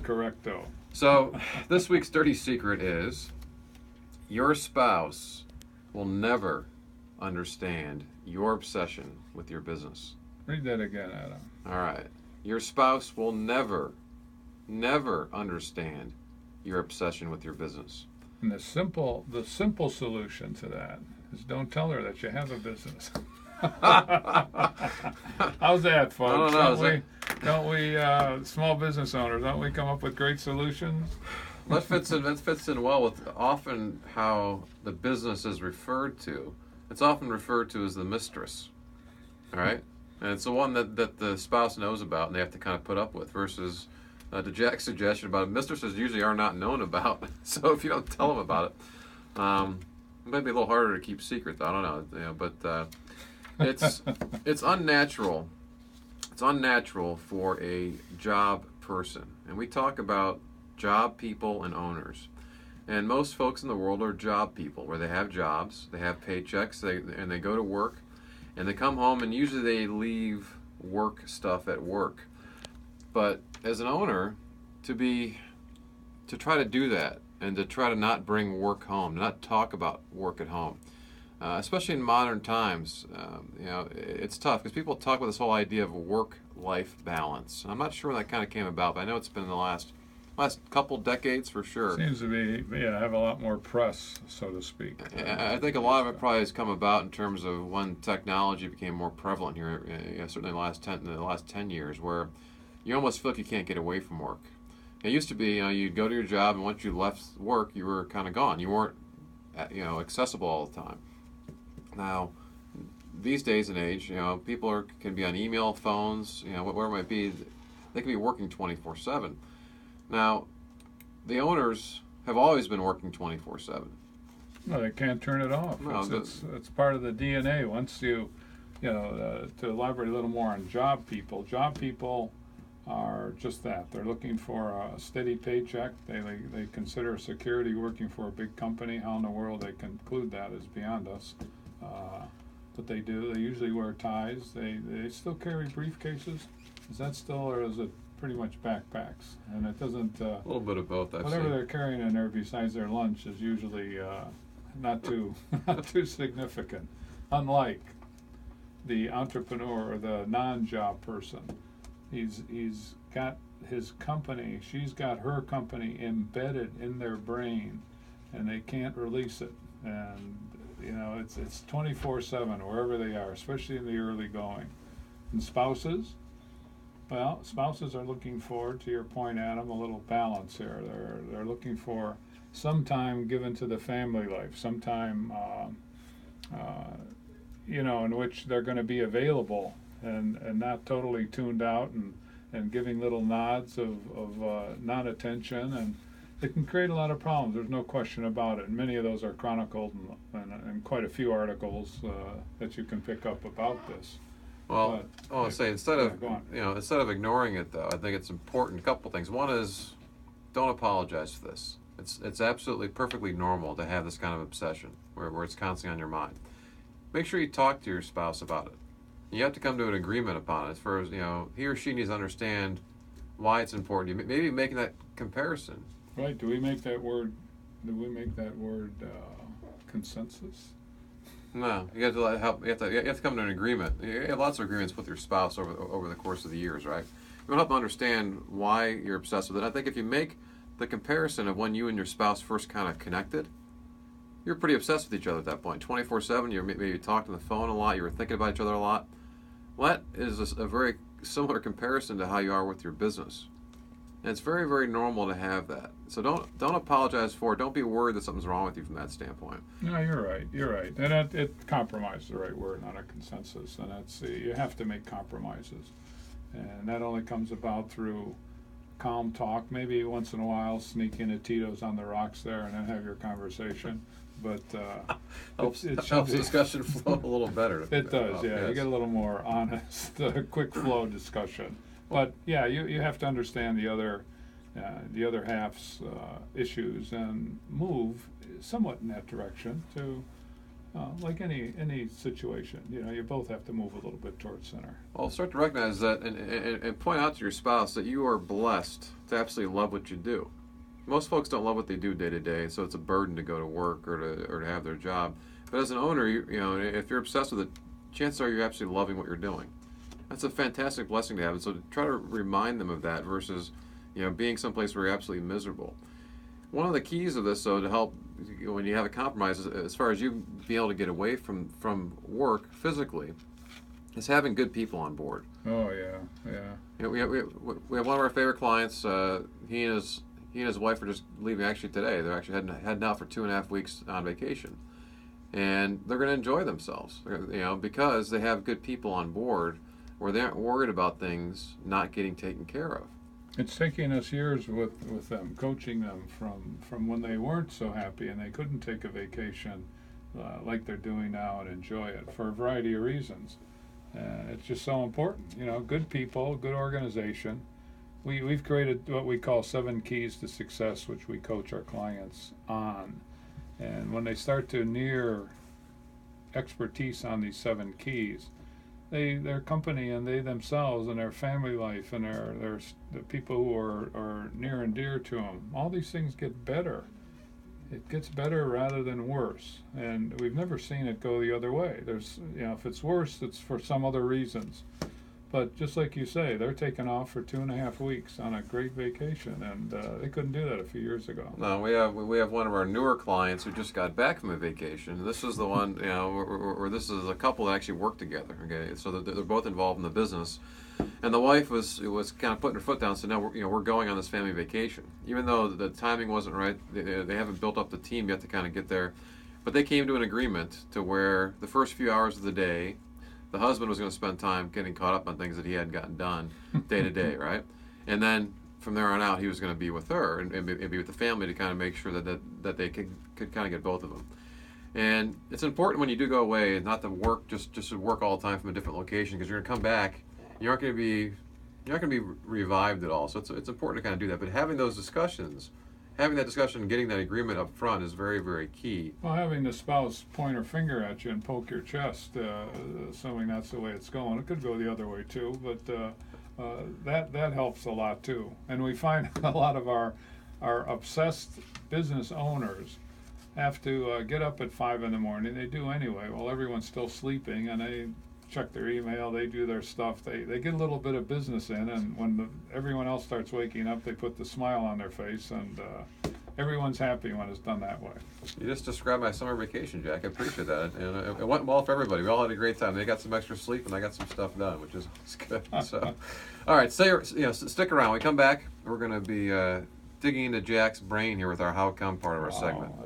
correcto. So this week's dirty secret is your spouse will never understand your obsession with your business. Read that again, Adam. All right. Your spouse will never understand your obsession with your business. And the simple solution to that is don't tell her that you have a business. How's that, folks? I don't know. Don't we, small business owners, don't we come up with great solutions? That fits in well with often how the business is referred to. It's often referred to as the mistress. All right? And it's the one that the spouse knows about and they have to kind of put up with versus to Jack's suggestion about mistresses usually are not known about. So if you don't tell them about it, it might be a little harder to keep secret. I don't know, but it's unnatural. It's unnatural for a job person, and we talk about job people and owners. And most folks in the world are job people, where they have jobs, they have paychecks, and they go to work, and they come home, and usually they leave work stuff at work. But as an owner, to try to do that and to try to not bring work home, to not talk about work at home, especially in modern times, it's tough because people talk about this whole idea of work-life balance. And I'm not sure when that kind of came about, but I know it's been in the last couple decades for sure. Seems to be, have a lot more press, so to speak. I think a lot of it probably has come about in terms of when technology became more prevalent here, certainly in the last 10 years, where you almost feel like you can't get away from work. It used to be, you'd go to your job, and once you left work, you were kind of gone. You weren't, accessible all the time. Now, these days and age, people can be on email, phones, whatever it might be. They can be working 24/7. Now, the owners have always been working 24/7. No, they can't turn it off. No, it's part of the DNA. Once you, to elaborate a little more on job people are just that. They're looking for a steady paycheck. They consider security working for a big company. How in the world they conclude that is beyond us. But they do. They usually wear ties. They still carry briefcases. Is that still, or is it pretty much backpacks? And it doesn't. A little bit of both. Whatever they're carrying in there besides their lunch is usually not too significant. Unlike the entrepreneur or the non-job person, he's got his company. She's got her company embedded in their brain, and they can't release it. And it's 24/7 wherever they are, especially in the early going. And spouses. Well, spouses are looking for, to your point, Adam, a little balance here. They're looking for some time given to the family life, some time, in which they're going to be available and not totally tuned out and giving little nods of non-attention. And it can create a lot of problems. There's no question about it. And many of those are chronicled in quite a few articles that you can pick up about this. Well, I'll say instead of ignoring it though, I think it's important. A couple things. One is, don't apologize for this. It's absolutely perfectly normal to have this kind of obsession where it's constantly on your mind. Make sure you talk to your spouse about it. You have to come to an agreement upon it. As far as he or she needs to understand why it's important. Maybe making that comparison. Right? Do we make that word consensus? No, you have to help. You have to come to an agreement. You have lots of agreements with your spouse over the course of the years, right? You want to help them understand why you're obsessed with it. I think if you make the comparison of when you and your spouse first kind of connected, you're pretty obsessed with each other at that point. 24/7. You maybe talked on the phone a lot. You were thinking about each other a lot. Well, that is a very similar comparison to how you are with your business. And it's very, very normal to have that. So don't apologize for it. Don't be worried that something's wrong with you from that standpoint. No, you're right. And it compromise is the right word, not a consensus. And you have to make compromises. And that only comes about through calm talk. Maybe once in a while sneak in a Tito's on the rocks there and then have your conversation. But helps the discussion flow a little better. It does, yeah. Yes. You get a little more honest, quick flow discussion. But yeah, you have to understand the other half's issues and move somewhat in that direction to Like any situation, you both have to move a little bit towards center. Well, start to recognize that and point out to your spouse that you are blessed to absolutely love what you do. Most folks don't love what they do day to day, so it's a burden to go to work or to have their job. But as an owner, if you're obsessed with it, chances are you're absolutely loving what you're doing. That's a fantastic blessing to have. And so try to remind them of that versus, being someplace where you're absolutely miserable. One of the keys of this, though, to help when you have a compromise, as far as you being able to get away from work physically, is having good people on board. Oh yeah. We have one of our favorite clients. He and his wife are just leaving actually today. They're actually heading out for 2.5 weeks on vacation, and they're going to enjoy themselves. Because they have good people on board, where they aren't worried about things not getting taken care of. It's taking us years with them, coaching them from when they weren't so happy and they couldn't take a vacation like they're doing now and enjoy it for a variety of reasons. It's just so important. Good people, good organization. We've created what we call 7 keys to success, which we coach our clients on. And when they start to near expertise on these 7 keys, their company and they themselves and their family life and the people who are near and dear to them, all these things get better. It gets better rather than worse, and we've never seen it go the other way. There's, if it's worse, it's for some other reasons. But just like you say, they're taking off for 2.5 weeks on a great vacation, and they couldn't do that a few years ago. No, we have one of our newer clients who just got back from a vacation. This is the one, where this is a couple that actually work together. Okay, so they're both involved in the business, and the wife was kind of putting her foot down. So now we're going on this family vacation, even though the timing wasn't right. They haven't built up the team yet to kind of get there, but they came to an agreement to where the first few hours of the day, the husband was going to spend time getting caught up on things that he hadn't gotten done day to day, right? And then from there on out, he was going to be with her and be with the family to kind of make sure that they could kind of get both of them. And it's important when you do go away not to work just to work all the time from a different location, because you're going to come back, you're not going to be revived at all. So it's important to kind of do that. But having that discussion and getting that agreement up front is very, very key. Well, having the spouse point her finger at you and poke your chest, assuming that's the way it's going. It could go the other way too, but that helps a lot too. And we find a lot of our obsessed business owners have to get up at 5 in the morning. They do anyway. Well, everyone's still sleeping, and they check their email, they do their stuff, they get a little bit of business in, and when everyone else starts waking up, they put the smile on their face, and everyone's happy when it's done that way. You just described my summer vacation, Jack. I appreciate that, and it went well for everybody. We all had a great time. They got some extra sleep, and I got some stuff done, which is good. So, all right, stick around. When we come back, we're going to be digging into Jack's brain here with our How Come part of our segment.